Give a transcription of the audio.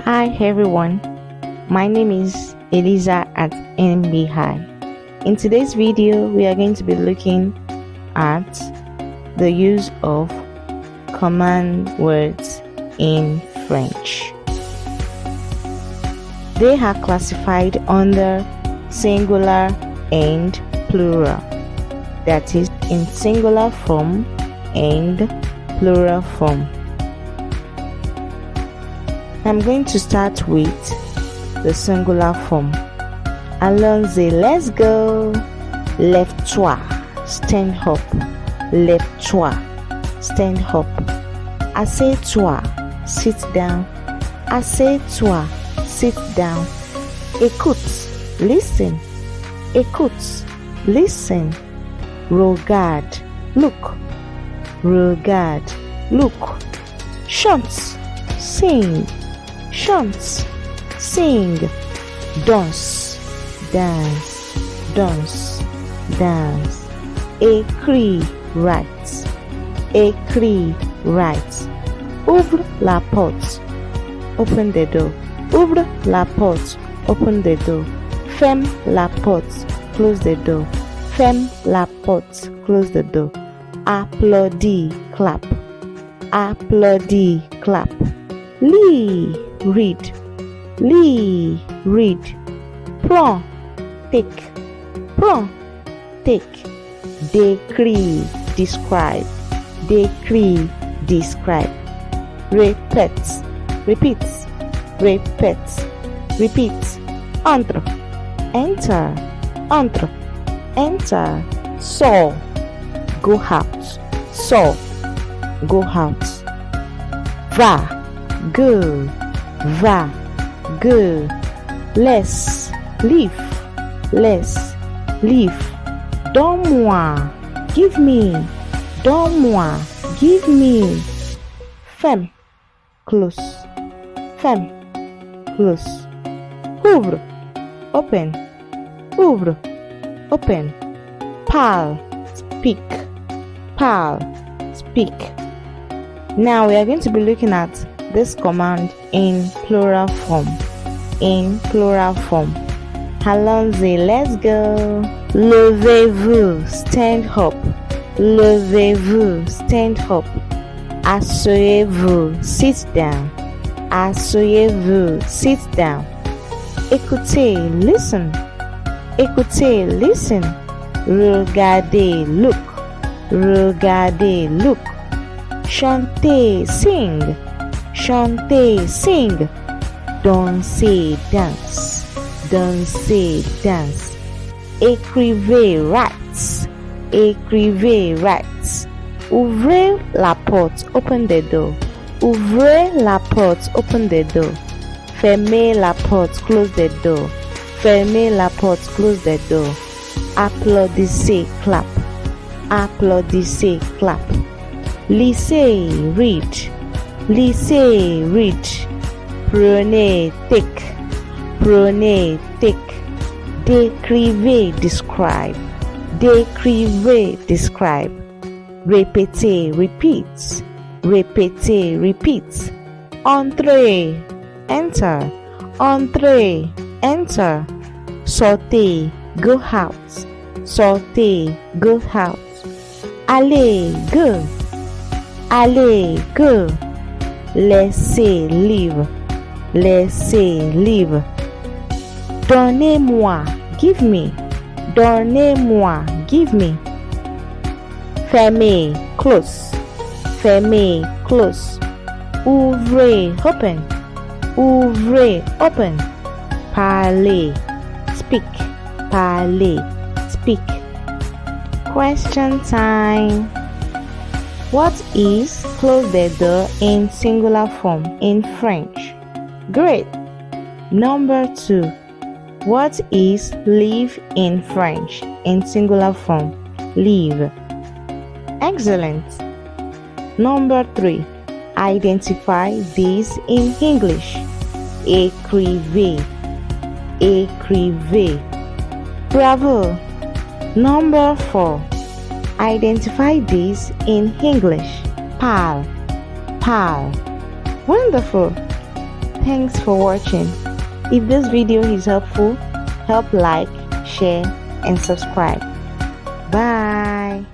Hi everyone, my name is Eliza at NB High. In today's video, we are going to be looking at the use of command words in French. They are classified under singular and plural, that is, in singular form and plural form. I'm going to start with the singular form. Allons-y, let's go. Lève-toi, stand up. Lève-toi, stand up. Assieds-toi, sit down. Assieds-toi, sit down. Écoute, listen. Écoute, listen. Regarde, look. Regarde, look. Chante, sing. Chante, sing. Danse, dance. Danse, dance. Écris, write. Écris, write. Ouvre la porte, open the door. Ouvre la porte, open the door. Ferme la porte, close the door. Ferme la porte, close the door. Applaudis, clap. Applaudis, clap. Lis, read. Lis, read. Prends, take. Prends, take. Décris, describe. Décris, describe. Répète, repeat. Répète, repeat. Entre, enter. Entre, enter. Sors, go out. Sors, go out. Va, go. Va, go. Laisse, leave. Laisse, leave. Donne-moi, give me. Donne-moi, give me. Ferme, close. Ferme, close. Ouvre, open. Ouvre, open. Parle, speak. Parle, speak. Now we are going to be looking at this command in plural form. In plural form. Allons-y, let's go. Levez-vous, stand up. Levez-vous, stand up. Asseyez-vous, sit down. Asseyez-vous, sit down. Écoutez, listen. Écoutez, listen. Regardez, look. Regardez, look. Chantez, sing. Chantez, sing. Dansez, dance. Dansez, dance. Écrivez, write. Écrivez, write. Ouvrez la porte, open the door. Ouvrez la porte, open the door. Fermez la porte, close the door. Fermez la porte, close the door. Applaudissez, clap. Applaudissez, clap. Lisez, read. Lisez, read. Prenez, take. Prenez, take. Décrivez, describe. Décrivez, describe. Répétez, repeat. Répétez, repeat. Entrez, enter. Entrez, enter. Sortez, go out. Sortez, go out. Allez, go. Allez, go. Laissez, leave. Laissez, leave. Donnez-moi, give me. Donnez-moi, give me. Fermez, close. Fermez, close. Ouvrez, open. Ouvrez, open. Parlez, speak. Parlez, speak. Question time. What is close the door in singular form in French? Great. Number 2. What is leave in French in singular form? Leave. Excellent. Number 3. Identify this in English. Écrivez. Écrivez. Bravo. Number 4. Identify this in English. Parle. Parle. Wonderful. Thanks for watching. If this video is helpful, help like, share and subscribe. Bye.